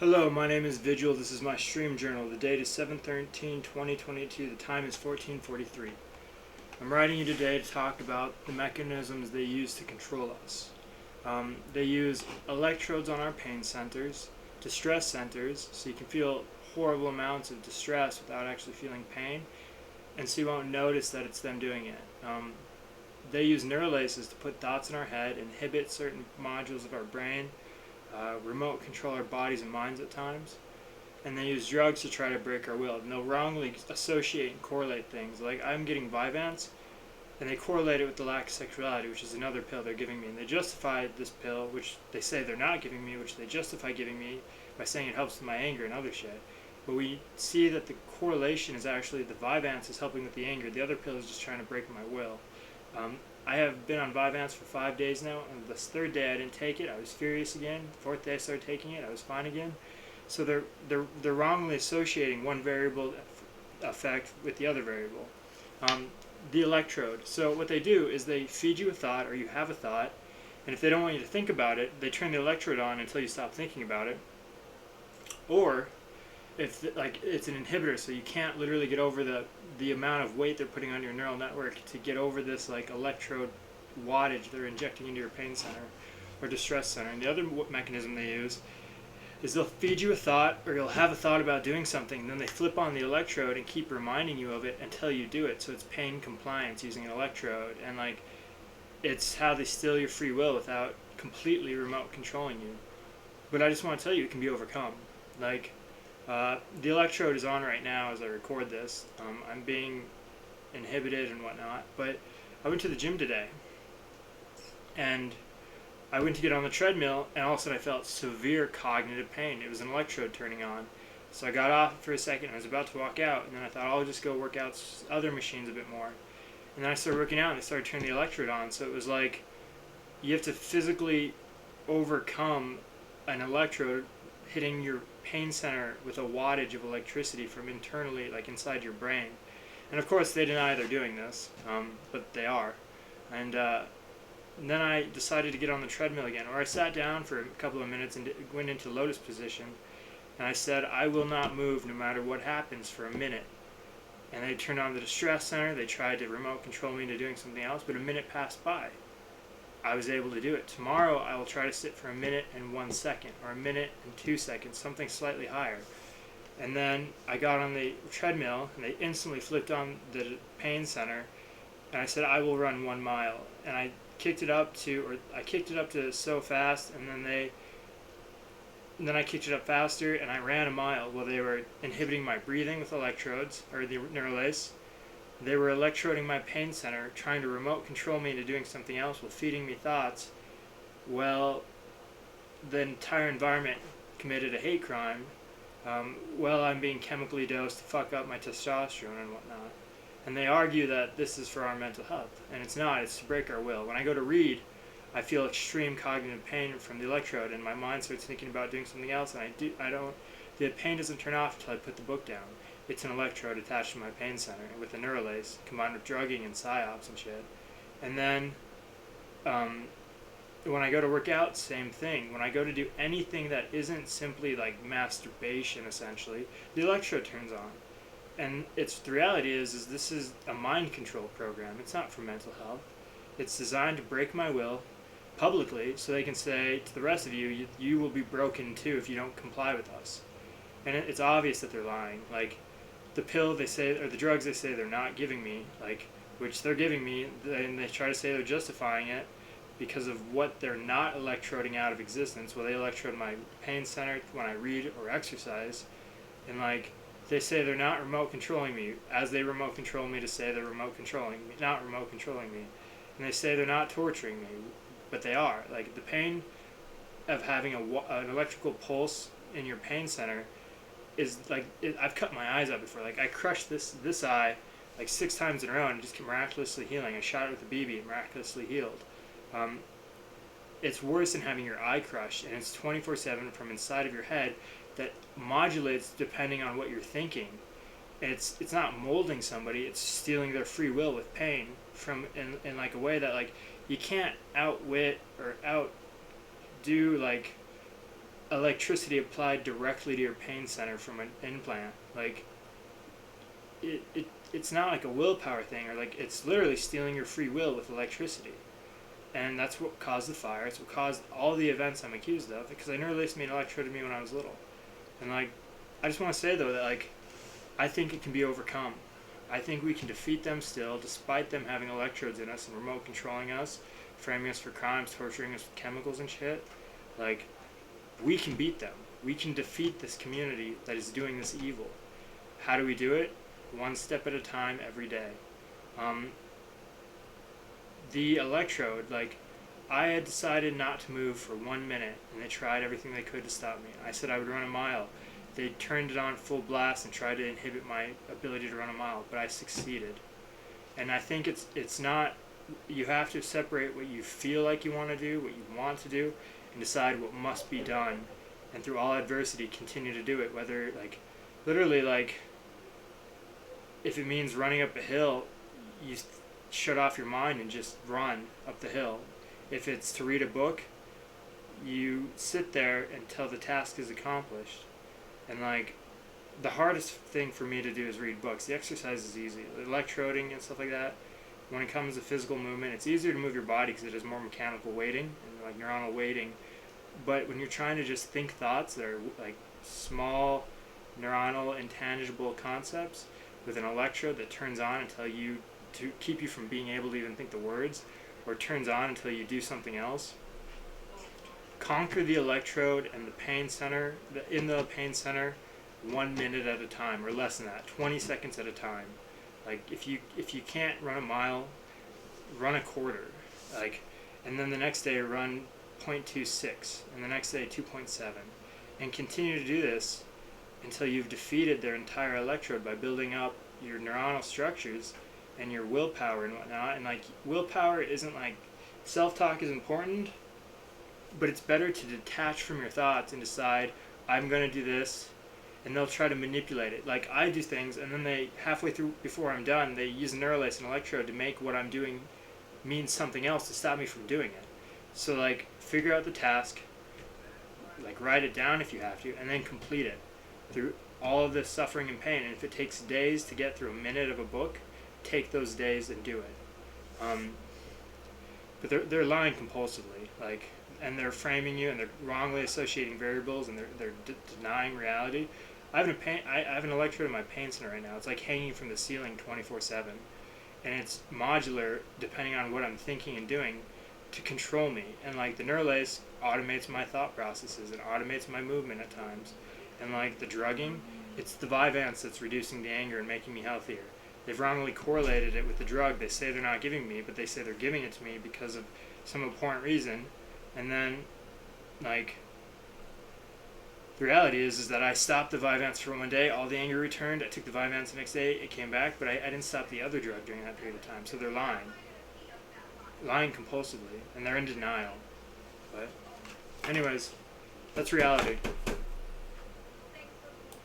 Hello, my name is Vigil. This is my stream journal. The date is 7/13/2022. The time is 14:43. I'm writing you today to talk about the mechanisms they use to control us. They use electrodes on our pain centers, distress centers, so you can feel horrible amounts of distress without actually feeling pain, and so you won't notice that it's them doing it. They use neurolaces to put thoughts in our head, inhibit certain modules of our brain, remote control our bodies and minds at times, and they use drugs to try to break our will. And they'll wrongly associate and correlate things. Like I'm getting Vyvanse, and they correlate it with the lack of sexuality, which is another pill they're giving me. And they justify this pill, which they say they're not giving me, which they justify giving me by saying it helps with my anger and other shit. But we see that the correlation is actually the Vyvanse is helping with the anger. The other pill is just trying to break my will. I have been on Vyvanse for 5 days now, and this third day I didn't take it. I was furious again. The fourth day I started taking it. I was fine again. So they're wrongly associating one variable effect with the other variable. Um, the electrode. So what they do is they feed you a thought, or you have a thought, and if they don't want you to think about it, they turn the electrode on until you stop thinking about it. Or if like it's an inhibitor, so you can't literally get over the amount of weight they're putting on your neural network to get over this like electrode wattage they're injecting into your pain center or distress center. And the other mechanism they use is they'll feed you a thought, or you'll have a thought about doing something, and then they flip on the electrode and keep reminding you of it until you do it. So it's pain compliance using an electrode, and like it's how they steal your free will without completely remote controlling you. But I just want to tell you, it can be overcome. Like the electrode is on right now as I record this. I'm being inhibited and whatnot, but I went to the gym today, and I went to get on the treadmill, and all of a sudden I felt severe cognitive pain. It was an electrode turning on. So I got off for a second. I was about to walk out, and then I thought I'll just go work out other machines a bit more. And then I started working out, and they started turning the electrode on. So it was like you have to physically overcome an electrode hitting your pain center with a wattage of electricity from internally, like inside your brain. And of course, they deny they're doing this, but they are. And then I decided to get on the treadmill again, or I sat down for a couple of minutes and went into lotus position. And I said, I will not move no matter what happens for a minute. And they turned on the distress center. They tried to remote control me into doing something else, but a minute passed by. I was able to do it. Tomorrow I will try to sit for a minute and 1 second, or a minute and 2 seconds, something slightly higher. And then I got on the treadmill, and they instantly flipped on the pain center, and I said I will run 1 mile. And I kicked it up to so fast, and then I kicked it up faster, and I ran a mile while they were inhibiting my breathing with electrodes, or the Neuralace. They were electroding my pain center, trying to remote control me into doing something else while feeding me thoughts. Well, the entire environment committed a hate crime. Well, I'm being chemically dosed to fuck up my testosterone and whatnot. And they argue that this is for our mental health, and it's not. It's to break our will. When I go to read, I feel extreme cognitive pain from the electrode, and my mind starts thinking about doing something else, and the pain doesn't turn off until I put the book down. It's an electrode attached to my pain center with a Neuralace combined with drugging and psyops and shit. And then when I go to work out, same thing. When I go to do anything that isn't simply like masturbation, essentially, the electrode turns on. And the reality is this is a mind control program. It's not for mental health. It's designed to break my will publicly so they can say to the rest of you, you will be broken too if you don't comply with us. And it's obvious that they're lying. Like, the pill they say, or the drugs they say they're not giving me, like, which they're giving me, and they try to say they're justifying it because of what they're not electroding out of existence. Well, they electrode my pain center when I read or exercise, and like, they say they're not remote controlling me, as they remote control me to say they're remote controlling me, not remote controlling me. And they say they're not torturing me, but they are. Like, the pain of having an electrical pulse in your pain center is like, I've cut my eyes out before. Like, I crushed this eye like 6 times in a row and it just kept miraculously healing. I shot it with a BB and miraculously healed. It's worse than having your eye crushed, and it's 24/7 from inside of your head that modulates depending on what you're thinking. And it's not molding somebody, it's stealing their free will with pain from in like a way that like you can't outwit or outdo like electricity applied directly to your pain center from an implant. Like, it's not like a willpower thing, or like it's literally stealing your free will with electricity. And that's what caused the fire. It's what caused all the events I'm accused of, because they neurolaced me and electroded me when I was little. And like, I just want to say though that like, I think it can be overcome. I think we can defeat them still, despite them having electrodes in us and remote controlling us, framing us for crimes, torturing us with chemicals and shit. Like, we can beat them. We can defeat this community that is doing this evil. How do we do it? One step at a time, every day. The electrode, like, I had decided not to move for 1 minute, and they tried everything they could to stop me. I said I would run a mile. They turned it on full blast and tried to inhibit my ability to run a mile, but I succeeded. And I think it's not, you have to separate what you feel like you want to do, what you want to do, and decide what must be done. And through all adversity, continue to do it. Whether, like, literally, like, if it means running up a hill, you shut off your mind and just run up the hill. If it's to read a book, you sit there until the task is accomplished. And like, the hardest thing for me to do is read books. The exercise is easy. The electroding and stuff like that, when it comes to physical movement, it's easier to move your body because it has more mechanical weighting and like neuronal weighting. But when you're trying to just think thoughts that are like small neuronal intangible concepts with an electrode that turns on until you, to keep you from being able to even think the words, or turns on until you do something else. Conquer the electrode and the pain center, in the pain center, 1 minute at a time, or less than that, 20 seconds at a time. Like, if you can't run a mile, run a quarter. Like, and then the next day run 0.26, and the next day 2.7, and continue to do this until you've defeated their entire electrode by building up your neuronal structures and your willpower and whatnot. And like, willpower isn't like, self-talk is important, but it's better to detach from your thoughts and decide, I'm going to do this, and they'll try to manipulate it. Like, I do things, and then they, halfway through, before I'm done, they use a neurolace and electrode to make what I'm doing mean something else to stop me from doing it. So like, figure out the task, like write it down if you have to, and then complete it through all of this suffering and pain. And if it takes days to get through a minute of a book, take those days and do it. But they're lying compulsively, like, and they're framing you, and they're wrongly associating variables, and they're denying reality. I have an electrode in my pain center right now. It's like hanging from the ceiling 24/7, and it's modular depending on what I'm thinking and doing to control me. And like, the neurolace automates my thought processes and automates my movement at times. And like, the drugging, it's the Vyvanse that's reducing the anger and making me healthier. They've wrongly correlated it with the drug they say they're not giving me, but they say they're giving it to me because of some important reason. And then, like, the reality is that I stopped the Vyvanse for 1 day, all the anger returned, I took the Vyvanse the next day, it came back, but I didn't stop the other drug during that period of time. So they're lying compulsively, and they're in denial. But anyways, that's reality.